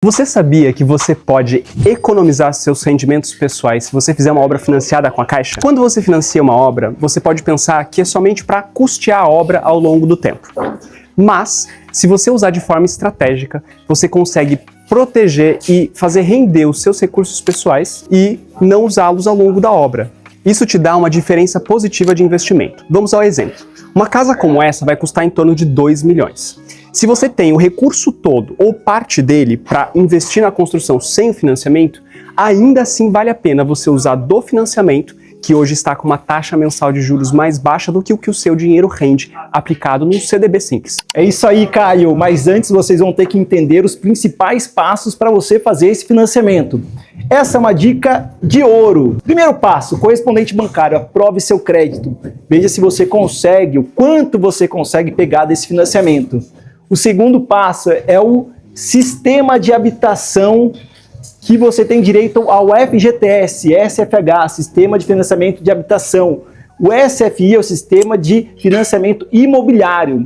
Você sabia que você pode economizar seus rendimentos pessoais se você fizer uma obra financiada com a Caixa? Quando você financia uma obra, você pode pensar que é somente para custear a obra ao longo do tempo. Mas, se você usar de forma estratégica, você consegue proteger e fazer render os seus recursos pessoais e não usá-los ao longo da obra. Isso te dá uma diferença positiva de investimento. Vamos ao exemplo. Uma casa como essa vai custar em torno de 2 milhões. Se você tem o recurso todo ou parte dele para investir na construção sem o financiamento, ainda assim vale a pena você usar do financiamento, que hoje está com uma taxa mensal de juros mais baixa do que o que o seu dinheiro rende aplicado no CDB Simples. É isso aí, Caio, mas antes vocês vão ter que entender os principais passos para você fazer esse financiamento. Essa é uma dica de ouro. Primeiro passo, correspondente bancário, aprove seu crédito. Veja se você consegue, o quanto você consegue pegar desse financiamento. O segundo passo é o sistema de habitação que você tem direito ao FGTS, SFH, Sistema de Financiamento de Habitação. O SFI é o Sistema de Financiamento Imobiliário.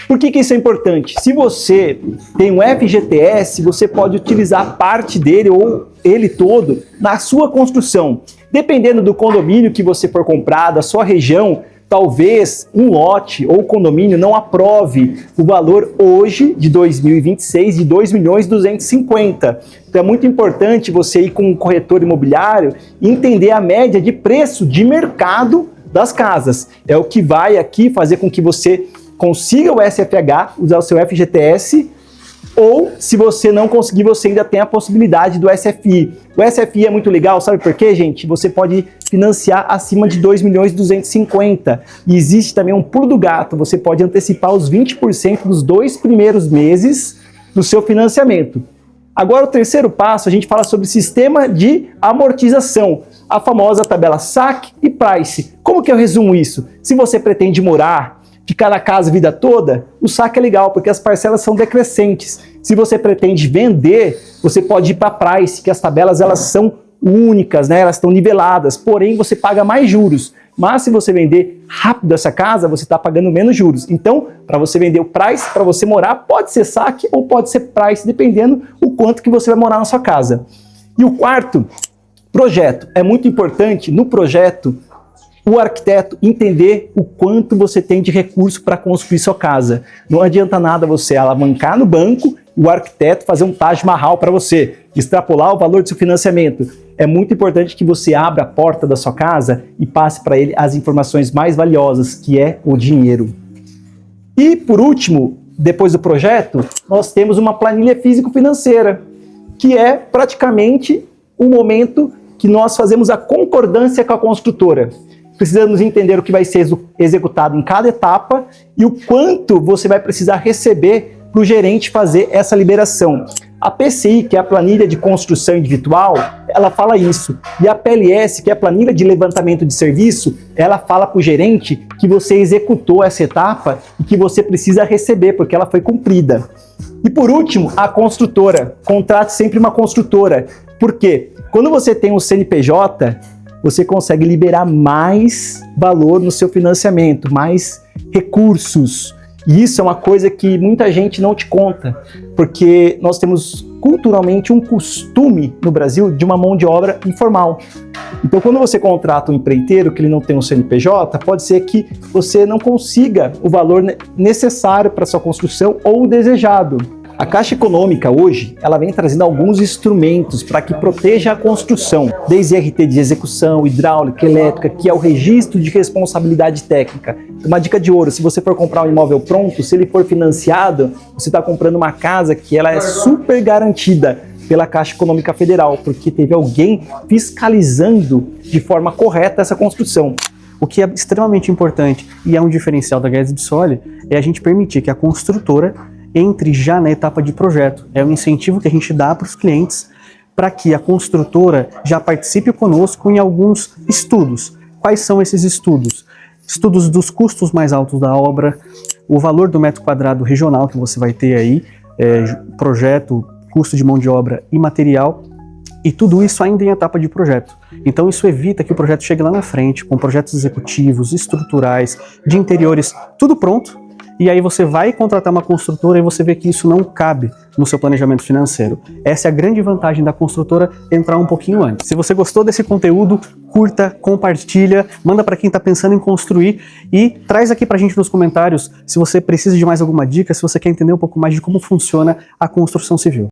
Por que isso é importante? Se você tem um FGTS, você pode utilizar parte dele ou ele todo na sua construção. Dependendo do condomínio que você for comprar, da sua região, talvez um lote ou condomínio não aprove o valor hoje de 2026 de 2.250.000. Então é muito importante você ir com um corretor imobiliário e entender a média de preço de mercado das casas. É o que vai aqui fazer com que você consiga o SFH, usar o seu FGTS, ou se você não conseguir, você ainda tem a possibilidade do SFI. O SFI é muito legal, sabe por quê, gente? Você pode financiar acima de 2.250.000. E existe também um pulo do gato, você pode antecipar os 20% dos 2 primeiros meses do seu financiamento. Agora o terceiro passo, a gente fala sobre sistema de amortização, a famosa tabela SAC e Price. Como que eu resumo isso? Se você pretende morar, ficar na casa a vida toda, o saque é legal, porque as parcelas são decrescentes. Se você pretende vender, você pode ir para Price, que as tabelas elas são únicas, né? Elas estão niveladas, porém você paga mais juros. Mas se você vender rápido essa casa, você está pagando menos juros. Então, para você vender o Price, para você morar, pode ser saque ou pode ser Price, dependendo o quanto que você vai morar na sua casa. E o quarto, projeto. É muito importante no projeto o arquiteto entender o quanto você tem de recurso para construir sua casa. Não adianta nada você alavancar no banco e o arquiteto fazer um Taj Mahal para você, extrapolar o valor do seu financiamento. É muito importante que você abra a porta da sua casa e passe para ele as informações mais valiosas, que é o dinheiro. E, por último, depois do projeto, nós temos uma planilha físico-financeira, que é praticamente o momento que nós fazemos a concordância com a construtora. Precisamos entender o que vai ser executado em cada etapa e o quanto você vai precisar receber para o gerente fazer essa liberação. A PCI, que é a planilha de construção individual, ela fala isso. E a PLS, que é a planilha de levantamento de serviço, ela fala para o gerente que você executou essa etapa e que você precisa receber, porque ela foi cumprida. E por último, a construtora. Contrate sempre uma construtora. Por quê? Quando você tem um CNPJ, você consegue liberar mais valor no seu financiamento, mais recursos. E isso é uma coisa que muita gente não te conta, porque nós temos culturalmente um costume no Brasil de uma mão de obra informal. Então, quando você contrata um empreiteiro que ele não tem um CNPJ, pode ser que você não consiga o valor necessário para sua construção ou o desejado. A Caixa Econômica hoje, ela vem trazendo alguns instrumentos para que proteja a construção, desde RT de execução, hidráulica, elétrica, que é o registro de responsabilidade técnica. Uma dica de ouro, se você for comprar um imóvel pronto, se ele for financiado, você está comprando uma casa que ela é super garantida pela Caixa Econômica Federal, porque teve alguém fiscalizando de forma correta essa construção. O que é extremamente importante e é um diferencial da Guedes Bissoli é a gente permitir que a construtora entre já na etapa de projeto. É um incentivo que a gente dá para os clientes para que a construtora já participe conosco em alguns estudos. Quais são esses estudos? Estudos dos custos mais altos da obra, o valor do metro quadrado regional que você vai ter aí, projeto, custo de mão de obra e material, e tudo isso ainda em etapa de projeto. Então isso evita que o projeto chegue lá na frente, com projetos executivos, estruturais, de interiores, tudo pronto, e aí você vai contratar uma construtora e você vê que isso não cabe no seu planejamento financeiro. Essa é a grande vantagem da construtora, entrar um pouquinho antes. Se você gostou desse conteúdo, curta, compartilha, manda para quem está pensando em construir e traz aqui para a gente nos comentários se você precisa de mais alguma dica, se você quer entender um pouco mais de como funciona a construção civil.